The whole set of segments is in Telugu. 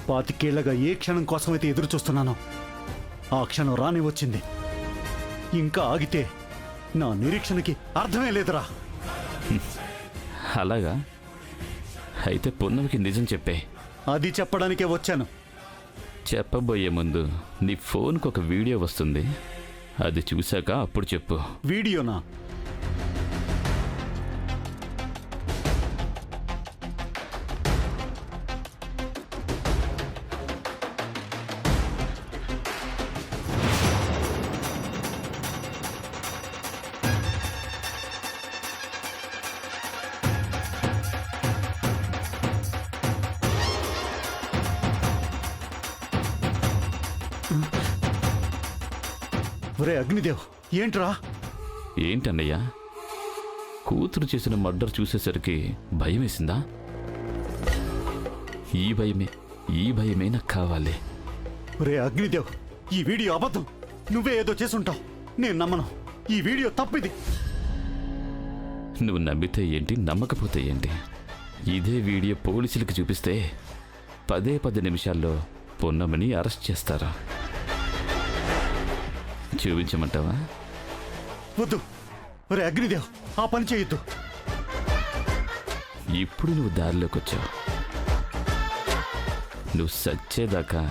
పాతికేళ్లగా ఏ క్షణం కోసమైతే ఎదురు చూస్తున్నానో ఆ క్షణం రాని వచ్చింది. ఇంకా ఆగితే నా నిరీక్షణకి అర్థమే లేదురా. అలాగా? అయితే పున్నమికి నిజం చెప్పే. అది చెప్పడానికే వచ్చాను. చెప్పబోయే ముందు నీ ఫోన్కి ఒక వీడియో వస్తుంది, అది చూశాక అప్పుడు చెప్పు. వీడియోనా? ఒరే అగ్నిదేవ్, ఏంట్రా? ఏంటన్నయ్యా, కూతురు చేసిన మర్డర్ చూసేసరికి భయం వేసిందా? ఈ భయమే నాకు కావాలి. ఒరే అగ్నిదేవ్, ఈ వీడియో అబద్ధం. నువ్వే ఏదో చేసుంటావు. నేను నమ్మను. ఈ వీడియో తప్పిది. నువ్వు నమ్మితే ఏంటి, నమ్మకపోతే ఏంటి? ఇదే వీడియో పోలీసులకు చూపిస్తే 10 నిమిషాల్లో పున్నమిని అరెస్ట్ చేస్తారా? చూపించమంటావా? వద్దు. ఒరే అగ్నిదేవ్, ఆ పని చేయొద్దు. ఇప్పుడు నువ్వు దారిలోకి వచ్చావు. నువ్వు సచ్చేదాకా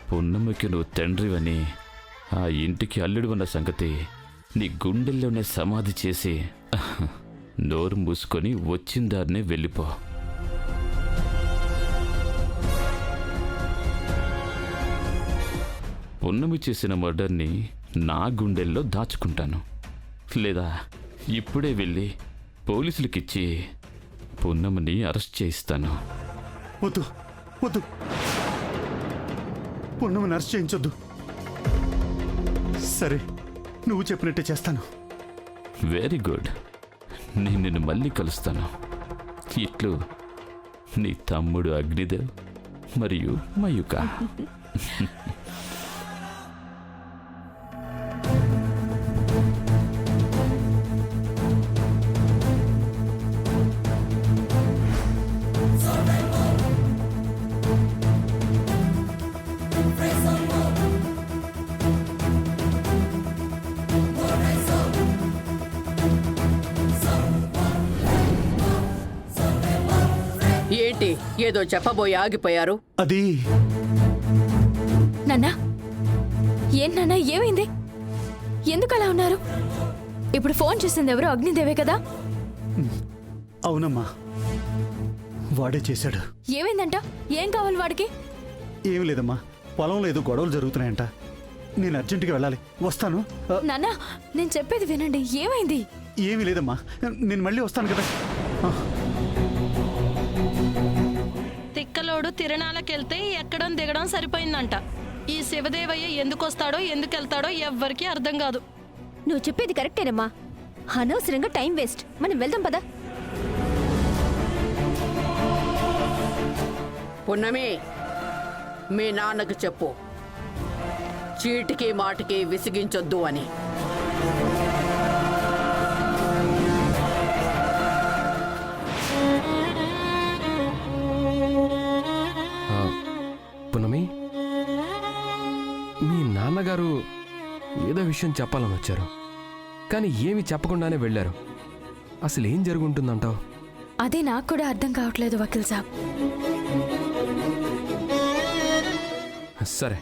పున్నమ్మకి నువ్వు తండ్రివని, ఆ ఇంటికి అల్లుడు ఉన్న సంగతి నీ గుండెల్లోనే సమాధి చేసి నోరు మూసుకొని వచ్చిన దారినే వెళ్ళిపో. పున్నమి చేసిన మర్డర్ని నా గుండెల్లో దాచుకుంటాను, లేదా ఇప్పుడే వెళ్ళి పోలీసులకిచ్చి పున్నమిని అరెస్ట్ చేయిస్తాను. వద్దు వద్దు, పున్నమిని అరెస్ట్ చేయించొద్దు. సరే, నువ్వు చెప్పినట్టే చేస్తాను. Very good. నేను నిన్ను మళ్ళీ కలుస్తాను. ఇట్లు నీ తమ్ముడు అగ్నిదేవ్ మరియు మయూక. ఏంటి ఏదో చెప్పబోయి ఆగిపోయారు? అది నాన్నా, ఏంటన్నా, ఏమైంది? ఎందుకు అలా ఉన్నారు? ఇప్పుడు ఫోన్ చేసింది ఎవరు? అగ్నిదేవే కదా? అవునమ్మా, వాడే చేశాడు. ఏమైందంట? ఏం కావాలి వాడికి? ఏమి లేదమ్మా, పొలంలో ఏదో గొడవలు జరుగుతున్నాయంట. నేను అర్జెంటుగా వెళ్ళాలి. వస్తాను. నాన్నా, నేను చెప్పేది వినండి. ఏమైంది? ఏమీ లేదమ్మా, నేను మళ్ళీ వస్తాను కదా. తిక్కలోడు తిరణాలకెళ్తే ఎక్కడం దిగడం సరిపోయిందంట. ఈ శివదేవయ్య ఎందుకు వస్తాడో ఎందుకు వెళ్తాడో ఎవ్వరికీ అర్థం కాదు. నువ్వు చెప్పేది కరెక్టేనమ్మా. అనవసరంగా టైం వేస్ట్. మనం వెళ్దాం పదా. పున్నమి, మీ నాన్నకు చెప్పు, చీటికి మాటికి విసిగించొద్దు అని. పున్నమి, మీ నాన్నగారు ఏదో విషయం చెప్పాలని వచ్చారు, కానీ ఏమి చెప్పకుండానే వెళ్ళారు. అసలు ఏం జరుగుంటుందంటావు? అదే నాకు కూడా అర్థం కావట్లేదు వకీల్ సాబ్. సరే,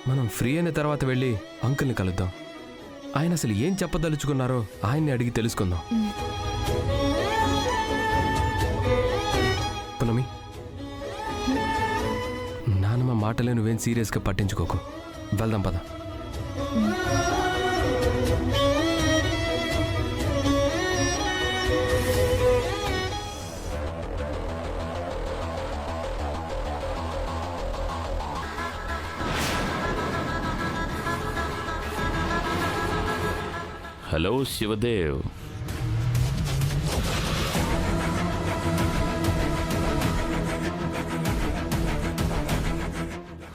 మనం ఫ్రీ అయిన తర్వాత వెళ్ళి అంకుల్ని కలుద్దాం. ఆయన అసలు ఏం చెప్పదలుచుకున్నారో ఆయన్ని అడిగి తెలుసుకుందాం. పున్నమి, నాన్నమ్మ మాటలే నువ్వేం సీరియస్గా పట్టించుకోకు. వెళ్దాం పద. హలో శివదేవ్.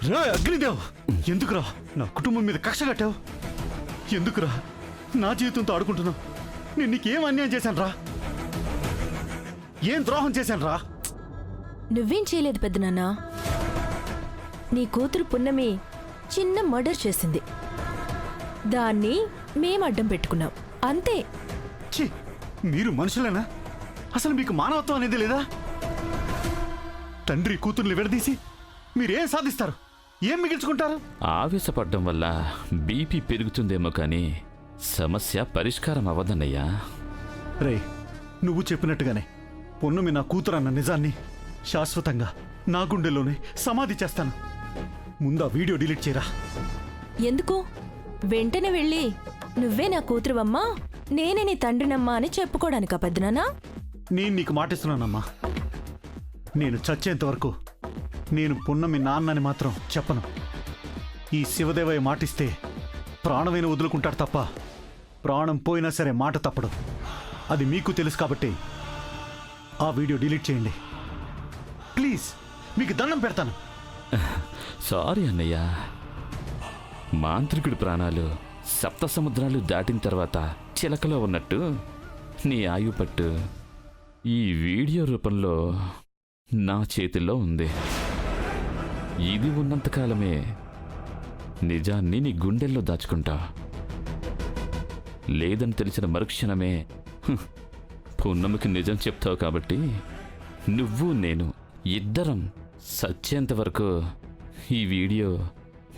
రా అగ్నిదేవ్, ఎందుకురా నా కుటుంబం మీద కక్ష కట్టావు? ఎందుకురా నా జీవితంతో ఆడుకుంటున్నావు? నేను నీకేం అన్యాయం చేశాను రా? ఏం ద్రోహం చేశాను రా? నువ్వేం చేయలేదు పెద్దనాన్న. నీ కూతురు పున్నమి చిన్న మర్డర్ చేసింది. దాన్ని మేం అడ్డం పెట్టుకున్నాం అంతే. ఛీ, మీరు మనుషులేనా? అసలు మీకు మానవత్వం అనేది లేదా? తండ్రి కూతుర్ని విడదీసి మీరేం సాధిస్తారు? ఏం మిగిల్చుకుంటారు? ఆవేశపడ్డం వల్ల బీపీ పెరుగుతుందేమో కానీ సమస్య పరిష్కారం అవ్వదన్నయ్యా. రే, నువ్వు చెప్పినట్టుగానే పొన్నుమి నా కూతురన్న నిజాన్ని శాశ్వతంగా నా గుండెల్లోనే సమాధి చేస్తాను. ముందా వీడియో డిలీట్ చేయరా. ఎందుకు? వెంటనే వెళ్ళి నువ్వే నా కూతురువమ్మా, నేనే నీ తండ్రినమ్మా అని చెప్పుకోవడానికా పెద్దనానా? నేను నీకు మాటిస్తున్నానమ్మా. నేను చచ్చేంత వరకు నేను పున్నమి నాన్నని మాత్రం చెప్పను. ఈ శివదేవయ్య మాటిస్తే ప్రాణమైన వదులుకుంటాడు తప్ప ప్రాణం పోయినా సరే మాట తప్పడు. అది మీకు తెలుసు కాబట్టి ఆ వీడియో డిలీట్ చేయండి ప్లీజ్. మీకు దండం పెడతాను. సారీ అన్నయ్య. మాంత్రికుడి ప్రాణాలు సప్త సముద్రాలు దాటిన తర్వాత చిలకలో ఉన్నట్టు నీ ఆయువు పట్టు ఈ వీడియో రూపంలో నా చేతిలో ఉంది. ఇది ఉన్నంతకాలమే నిజాన్ని నీ గుండెల్లో దాచుకుంటా. లేదని తెలిసిన మరుక్షణమే పున్నమికి నిజం చెప్తావు. కాబట్టి నువ్వు నేను ఇద్దరం సచ్చేంత వరకు ఈ వీడియో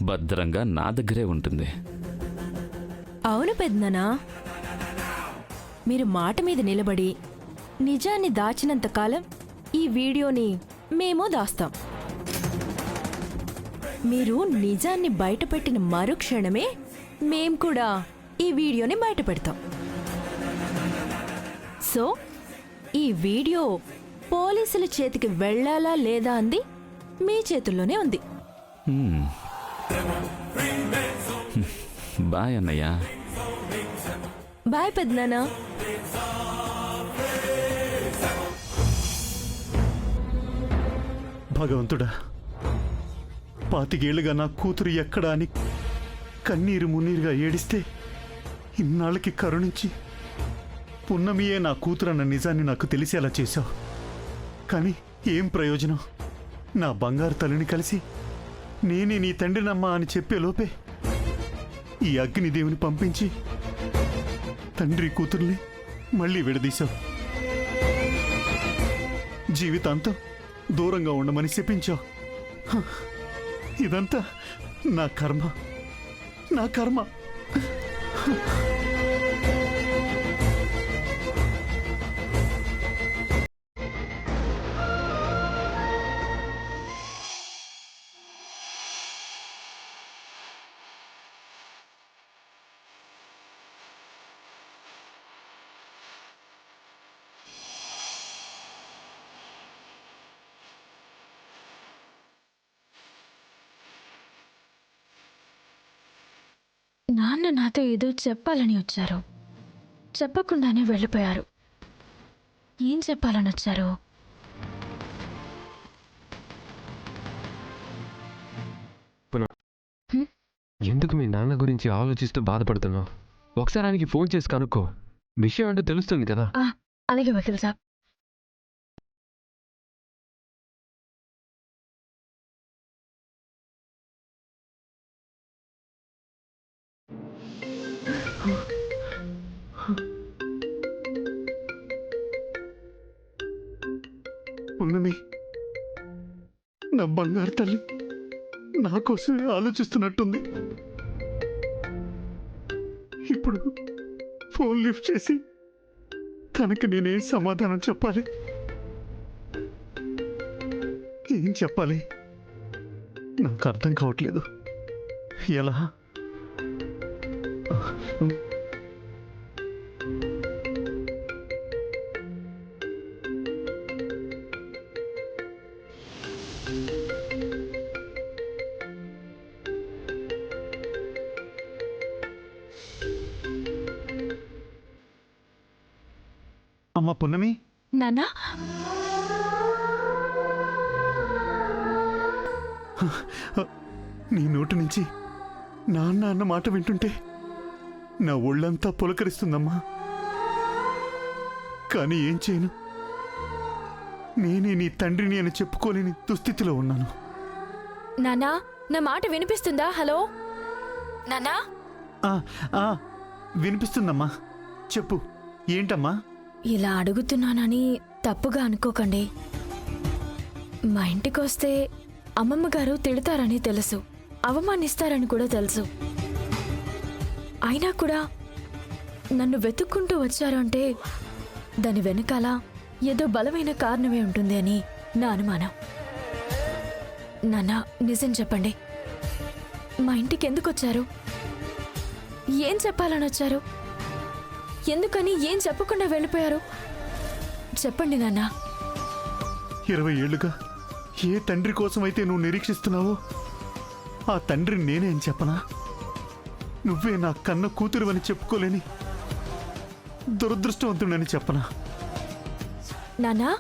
భద్రంగా నా దగ్గరే ఉంటుంది. అవును పెద్దనానా, మీరు మాట మీద నిలబడి నిజాన్ని దాచినంత కాలం ఈ వీడియోని మేము దాస్తాం. మీరు నిజాన్ని బయటపెట్టిన మరుక్షణమే మేం కూడా ఈ వీడియోని బయట పెడతాం. సో ఈ వీడియో పోలీసుల చేతికి వెళ్ళాలా లేదా అంది మీ చేతుల్లోనే ఉంది. బాయ్ అన్నయ్య. బాయ్ పెద్దనానా. భగవంతుడా, 25 ఏళ్లుగా నా కూతురు ఎక్కడా అని కన్నీరు మున్నీరుగా ఏడిస్తే ఇన్నాళ్ళకి కరుణించి పున్నమియే నా కూతురన్న నిజాన్ని నాకు తెలిసేలా చేశావు. కానీ ఏం ప్రయోజనం? నా బంగారు తల్లిని కలిసి నేనే నీ తండ్రినమ్మా అని చెప్పే లోపే ఈ అగ్నిదేవుని పంపించి తండ్రి కూతుర్ని మళ్ళీ విడదీశావు. జీవితాంతం దూరంగా ఉండమని శపించావు. ఇదంతా నా కర్మ, నా కర్మ. నాన్న నాతో ఏదో చెప్పాలని వచ్చారు, చెప్పకుండానే వెళ్ళిపోయారు. ఏం చెప్పాలని వచ్చారు? ఎందుకు మీ నాన్న గురించి ఆలోచిస్తూ బాధపడుతున్నావు? ఒకసారి ఆయనకి ఫోన్ చేసి కనుక్కో. విషయం అంటే తెలుస్తుంది కదా. అలాగే వకీల్ సాబ్. పున్నమి, నా బంగారు తల్లి నా కోసమే ఆలోచిస్తున్నట్టుంది. ఇప్పుడు ఫోన్ లిఫ్ట్ చేసి తనకి నేనేం సమాధానం చెప్పాలి? ఏం చెప్పాలి? నాకు అర్థం కావట్లేదు. ఎలా? అమ్మ పున్నమి, నాన్న, నీ నోటి నుంచి నాన్న అన్న మాట వింటుంటే నా ఒళ్ళంతా పులకరిస్తుందమ్మా. కానీ ఏం చేయను, నేనే నీ తండ్రిని అని చెప్పుకోలేని దుస్థితిలో ఉన్నాను. నాన్నా నా మాట వినిపిస్తుందా? హలో నాన్నా. ఆ, ఆ, వినిపిస్తుందమ్మా. చెప్పు, ఏంటమ్మా? ఇలా అడుగుతున్నానని తప్పుగా అనుకోకండి. మా ఇంటికి వస్తే అమ్మమ్మ గారు తిడతారని తెలుసు, అవమానిస్తారని కూడా తెలుసు. అయినా కూడా నన్ను వెతుక్కుంటూ వచ్చారు అంటే దాని వెనకాల ఏదో బలమైన కారణమే ఉంటుంది అని నా అనుమానం. నాన్న, నిజం చెప్పండి, మా ఇంటికి ఎందుకు వచ్చారు? ఏం చెప్పాలని వచ్చారు? ఎందుకని ఏం చెప్పకుండా వెళ్ళిపోయారు? చెప్పండి నాన్న. 20 ఏళ్లుగా ఏ తండ్రి కోసమైతే నువ్వు నిరీక్షిస్తున్నావో ఆ తండ్రిని నేనే అని చెప్పనా? నువ్వే నా కన్న కూతురు అని చెప్పుకోలేని దురదృష్టవంతుడని చెప్పనా? నాన్నా,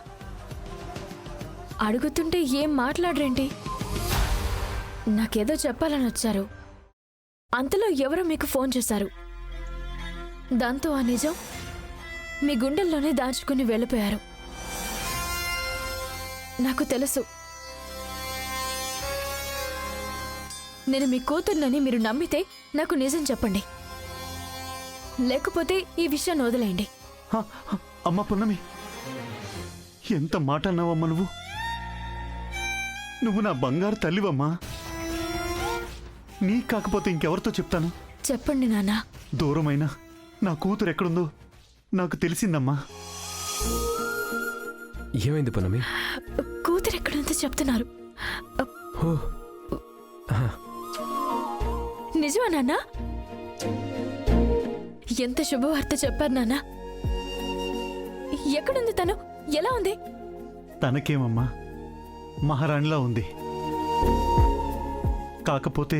అడుగుతుంటే ఏం మాట్లాడరేంటి? నాకేదో చెప్పాలని వచ్చారు, అంతలో ఎవరో మీకు ఫోన్ చేశారు. దాంతో ఆ నిజం మీ గుండెల్లోనే దాచుకుని వెళ్ళిపోయారు. నాకు తెలుసు, నేను మీ కూతుర్నని మీరు నమ్మితే నాకు నిజం చెప్పండి, లేకపోతే ఈ విషయాన్ని వదిలేయండి. హ, హ, అమ్మ పున్నమి, ఎంత మాట అన్నావమ్మా నువ్వు? నువ్వు నా బంగారు తల్లివమ్మా. నీ కాకపోతే ఇంకెవరితో చెప్తాను? చెప్పండి నాన్నా. దూరమైన నా కూతురు ఎక్కడుందో నాకు తెలిసిందమ్మా. ఏమైంది పున్నమి? కూతురు ఎక్కడుందో చెప్తున్నారు. ఓ, నిజమా నాన్నా? ఎంత శుభవార్త చెప్పారు నాన్నా. ఎక్కడుంది తను? ఎలా ఉంది? తనకేమమ్మా, మహారాణిలా ఉంది. కాకపోతే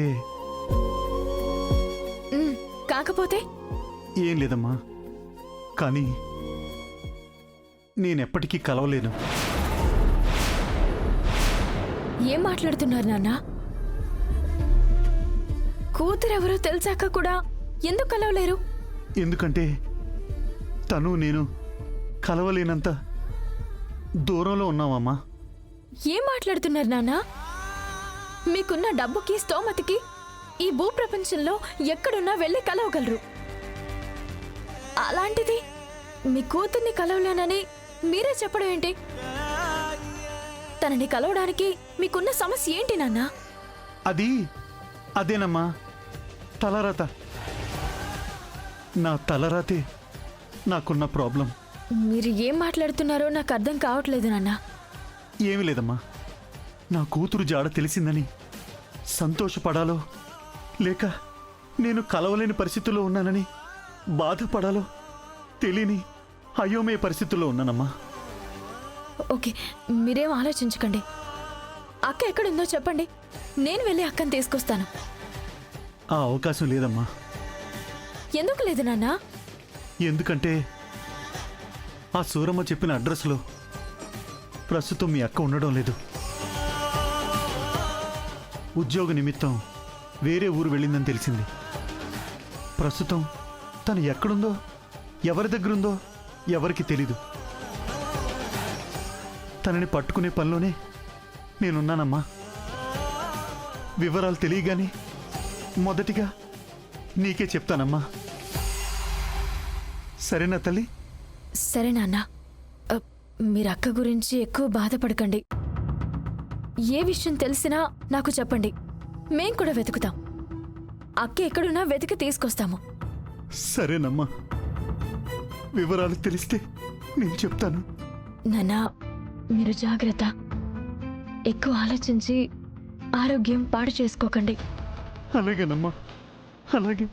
కాకపోతే ఏం లేదమ్మా, కానీ నేనెప్పటికీ కలవలేను. ఏం మాట్లాడుతున్నారు నాన్నా? కూతురెవరో తెలిసాక కూడా ఎందుకు కలవలేరు? ఎందుకంటే తను నేను కలవలేనంత దూరంలో ఉన్నామమ్మా. ఏం మాట్లాడుతున్నారు నాన్నా? మీకున్న డబ్బుకి స్తోమతికి ఈ భూప్రపంచంలో ఎక్కడున్నా వెళ్ళి కలవగలరు. అలాంటిది మీ కూతుర్ని కలవలేనని మీరే చెప్పడం ఏంటి? తనని కలవడానికి మీకున్న సమస్య ఏంటి నాన్నా? అదేనమ్మా, తలరాత. నా తలరాతే నాకున్న ప్రాబ్లం. మీరు ఏం మాట్లాడుతున్నారో నాకు అర్థం కావట్లేదు నాన్నా. ఏమీ లేదమ్మా, నా కూతురు జాడ తెలిసిందని సంతోషపడాలో లేక నేను కలవలేని పరిస్థితుల్లో ఉన్నానని బాధపడాలో తెలియని అయోమయ పరిస్థితుల్లో ఉన్నానమ్మా. ఓకే, మీరేం ఆలోచించకండి. అక్క ఎక్కడుందో చెప్పండి, నేను వెళ్ళి అక్కని తీసుకొస్తాను. ఆ అవకాశం లేదమ్మా. ఎందుకు లేదు నాన్నా? ఎందుకంటే ఆ సూరమ్మ చెప్పిన అడ్రస్లో ప్రస్తుతం మీ అక్క ఉండడం లేదు. ఉద్యోగ నిమిత్తం వేరే ఊరు వెళ్ళిందని తెలిసింది. ప్రస్తుతం తను ఎక్కడుందో, ఎవరి దగ్గరుందో ఎవరికి తెలీదు. తనని పట్టుకునే పనిలోనే నేనున్నానమ్మా. వివరాలు తెలియగానే మొదటిగా నీకే చెప్తానమ్మా. సరేనా తల్లి? సరే నాన్నా. మీరు అక్క గురించి ఎక్కువ బాధపడకండి. ఏ విషయం తెలిసినా నాకు చెప్పండి, మేం కూడా వెతుకుతాం. అక్క ఎక్కడున్నా వెతికి తీసుకొస్తాము. సరేనమ్మా, వివరాలు తెలిస్తే నేను చెప్తాను. నాన్నా, మీరు జాగ్రత్త. ఎక్కువ ఆలోచించి ఆరోగ్యం పాడు చేసుకోకండి. అలాగేనమ్మా, అలాగే.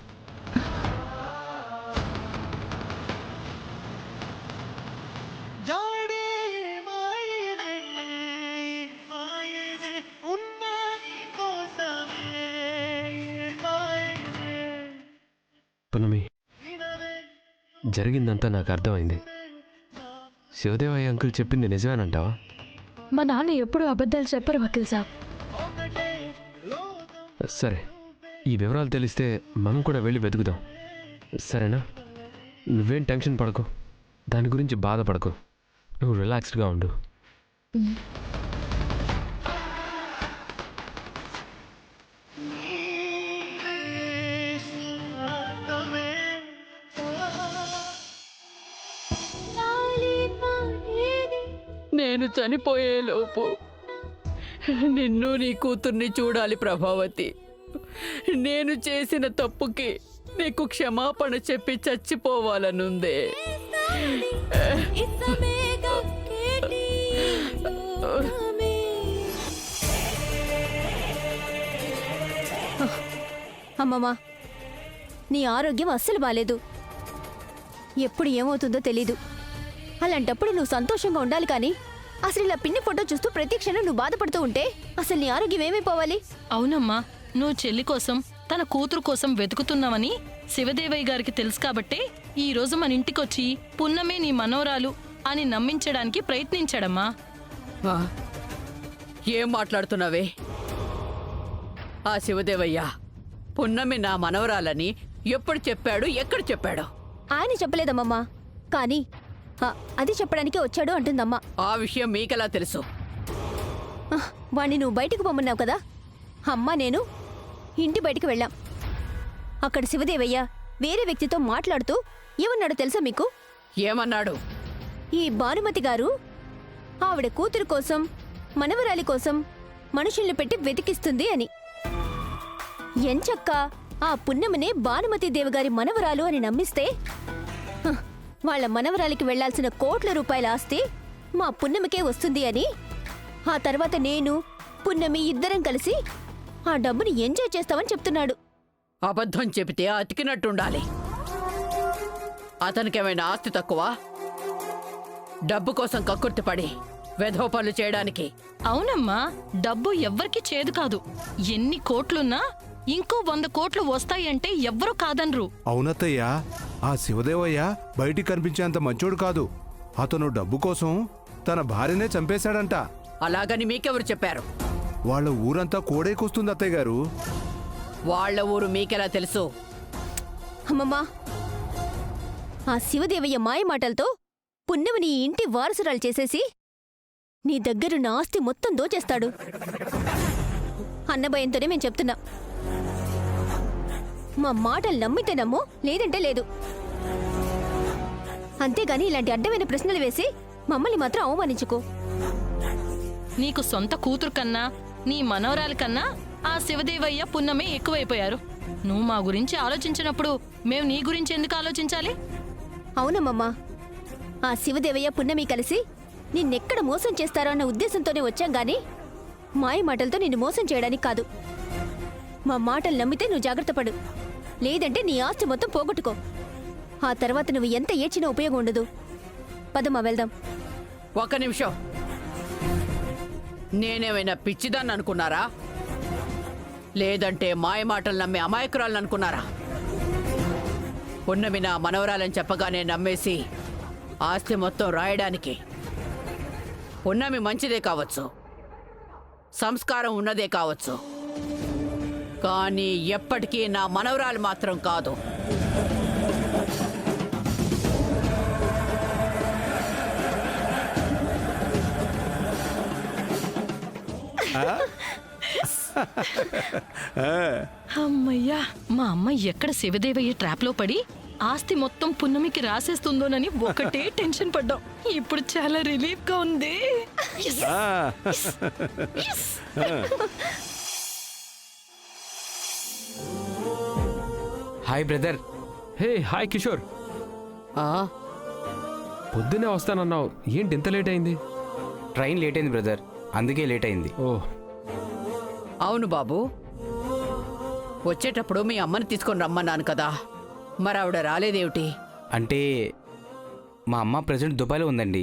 పున్నమి, జరిగిందంతా నాకు అర్థమైంది. శివదేవయ్య అంకుల్ చెప్పింది నిజమేనంటావా? మా నాన్న ఎప్పుడూ అబద్ధాలు చెప్పరు వకీల్ సాబ్. సరే, ఈ వివరాలు తెలిస్తే మనం కూడా వెళ్ళి వెతుకుదాం. సరేనా? నువ్వేం టెన్షన్ పడకు, దాని గురించి బాధపడకు. నువ్వు రిలాక్స్డ్గా ఉండు. నేను చనిపోయేలోపు నిన్ను నీ కూతుర్ని చూడాలి ప్రభావతి. నేను చేసిన తప్పుకి నీకు క్షమాపణ చెప్పి చచ్చిపోవాలనుందే. అమ్మమ్మా, నీ ఆరోగ్యం అస్సలు బాలేదు. ఎప్పుడు ఏమవుతుందో తెలీదు. అలాంటప్పుడు నువ్వు సంతోషంగా ఉండాలి కానీ అసలు ఇలా పిన్ని ఫోటో చూస్తూ ప్రతి క్షణం నువ్వు బాధపడుతూ ఉంటే అసలు నీ ఆరోగ్యం ఏమైపోవాలి? అవునమ్మా, నువ్వు చెల్లి కోసం తన కూతురు కోసం వెతుకుతున్నావని శివదేవయ్య గారికి తెలుసు కాబట్టే ఈ రోజు మన ఇంటికొచ్చి పున్నమే నీ మనవరాలు అని నమ్మించడానికి ప్రయత్నించాడమ్మా. ఆ, ఏం మాట్లాడుతున్నావే? ఆ శివదేవయ్య పున్నమి నా మనవరాలని ఎప్పుడు చెప్పాడు, ఎక్కడ చెప్పాడు? ఆయన చెప్పలేదమ్మమ్మా, కానీ అది చెప్పడానికే వచ్చాడు అంటుందమ్మా. ఆ విషయం మీకెలా తెలుసు? వాణ్ణి నువ్వు బయటకు పొమ్మన్నావు కదా, అమ్మా నేను ఇంటి బయటికి వెళ్ళాం. అక్కడ శివదేవయ్య వేరే వ్యక్తితో మాట్లాడుతూ ఏమన్నాడో తెలుసా మీకు? ఏమన్నాడు? ఈ భానుమతి గారు ఆవిడ కూతురు కోసం మనవరాలి కోసం మనుషుల్ని పెట్టి వెతికిస్తుంది అని. ఎంచక్క ఆ పున్నమినే భానుమతి దేవిగారి మనవరాలు అని నమ్మిస్తే వాళ్ళ మనవరాలికి వెళ్లాల్సిన కోట్ల రూపాయల ఆస్తి మా పున్నమికే వస్తుంది అని, ఆ తర్వాత నేను పున్నమి ఇద్దరం కలిసి ఆ డబ్బుని ఎంజాయ్ చేస్తామని చెప్తున్నాడు. అబద్ధం చెబితే అతికినట్టుండాలి. అతనికేమైనా ఆస్తి తక్కువ? డబ్బు కోసం కక్కుర్తిపడి వెధవ పనులు చేయడానికి. అవునమ్మా, డబ్బు ఎవ్వరికి చేదు కాదు. ఎన్ని కోట్లున్నా ఇంకో 100 కోట్లు వస్తాయంటే ఎవ్వరూ కాదనరు. అవునత్తయ్యా, ఆ శివదేవయ్య బయటికి కనిపించేంత మంచోడు కాదు. అతను డబ్బు కోసం తన భార్యనే చంపేశాడంట. అలాగని మీకెవరు చెప్పారు? వాళ్ళ ఊరంతా కోడేకొస్తుంది అత్తయ్య గారు. వాళ్ళ ఊరు మీకెలా తెలుసు? అమ్మమ్మా, ఆ శివదేవయ్య మాయమాటలతో పున్నమిని ఈ ఇంటి వారసురాలు చేసేసి నీ దగ్గరున్న ఆస్తి మొత్తం దోచేస్తాడు అన్న భయంతోనే మేము చెప్తున్నా. మా మాటలు నమ్మితే నమ్ము, లేదంటే లేదు. అంతేగాని ఇలాంటి అడ్డమైన ప్రశ్నలు వేసి మమ్మల్ని మాత్రం అవమానించుకో. నీకు సొంత కూతురు కన్నా నీ మనవరాలి కన్నా ఆ శివదేవయ్య పున్నమే ఎక్కువైపోయారు. నువ్వు మా గురించి ఆలోచించినప్పుడు మేము నీ గురించి ఎందుకు ఆలోచించాలి? అవునమ్మమ్మా, ఆ శివదేవయ్య పున్నమి కలిసి నిన్నెక్కడ మోసం చేస్తారో అన్న ఉద్దేశంతోనే వచ్చాం గాని మాయ మాటలతో నిన్ను మోసం చేయడానికి కాదు. మా మాటలు నమ్మితే నువ్వు జాగ్రత్త పడు, లేదంటే నీ ఆస్తి మొత్తం పోగొట్టుకో. ఆ తర్వాత నువ్వు ఎంత ఏడ్చినా ఉపయోగం ఉండదు. పదమ్మా వెళ్దాం. ఒక్క నిమిషం. నేనేమైనా పిచ్చిదాన్ని అనుకున్నారా? లేదంటే మాయమాటలు నమ్మే అమాయకురాలను అనుకున్నారా? పున్నమి నా మనవరాలని చెప్పగానే నమ్మేసి ఆస్తి మొత్తం రాయడానికి. పున్నమి మంచిదే కావచ్చు, సంస్కారం ఉన్నదే కావచ్చు, కానీ ఎప్పటికీ నా మనవరాలు మాత్రం కాదు. అమ్మయ్యా, మా అమ్మ ఎక్కడ శివదేవయ్య ట్రాప్లో పడి ఆస్తి మొత్తం పున్నమికి రాసేస్తుందోనని ఒకటే టెన్షన్ పడ్డాం. ఇప్పుడు చాలా రిలీఫ్ గా ఉంది. Hi brother. Hey hi Kishore, ఆ, పొద్దునే వస్తానన్నావు, ఏంటి ఇంత లేట్ అయింది? ట్రైన్ లేట్ అయింది బ్రదర్, అందుకే లేట్ అయింది. ఓ, అవును బాబు, వచ్చేటప్పుడు మీ అమ్మని తీసుకొని రమ్మన్నాను కదా, మరి ఆవిడ రాలేదేమిటి? అంటే మా అమ్మ ప్రజెంట్ దుబాయ్లో ఉందండి.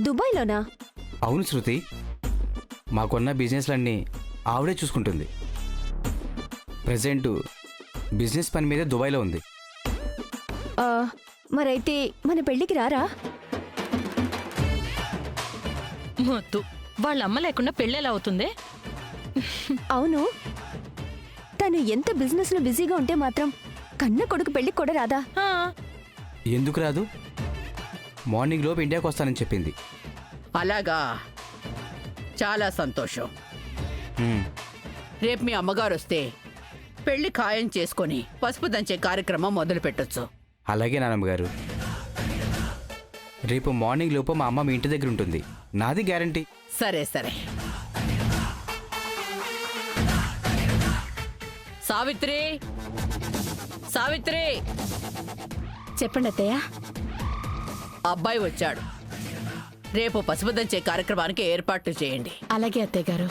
దుబాయ్లోనా? అవును శృతి, మాకున్న బిజినెస్లన్నీ ఆవిడే చూసుకుంటుంది. ప్రజెంట్ బిజినెస్ పని మీద దుబాయ్లో ఉంది. మరైతే మన పెళ్ళికి రారా? మొద్దు, వాళ్ళ అమ్మ లేకుండా పెళ్ళెలా అవుతుంది? అవును, తను ఎంత బిజినెస్ లో బిజీగా ఉంటే మాత్రం కన్న కొడుకు పెళ్ళికి కూడా రాదా? ఆ, ఎందుకు రాదు? మార్నింగ్ లోపు ఇండియాకి వస్తానని చెప్పింది. అలాగా, చాలా సంతోషం. రేపు మీ అమ్మగారు వస్తే పెళ్లి ఖాయం చేసుకొని పసుపు దంచే కార్యక్రమం మొదలు పెట్టొచ్చు. అలాగే నానమ్మ గారు. రేపు మార్నింగ్ లోపు మా అమ్మ మీ ఇంటి దగ్గర ఉంటుంది, నాది గ్యారంటీ. సరే సరే. సావిత్రి, సావిత్రి, చెప్పండి అత్తయ్య. అబ్బాయి వచ్చాడు. రేపు పసుపు దంచే కార్యక్రమానికి ఏర్పాట్లు చేయండి. అలాగే అత్తయ్య గారు.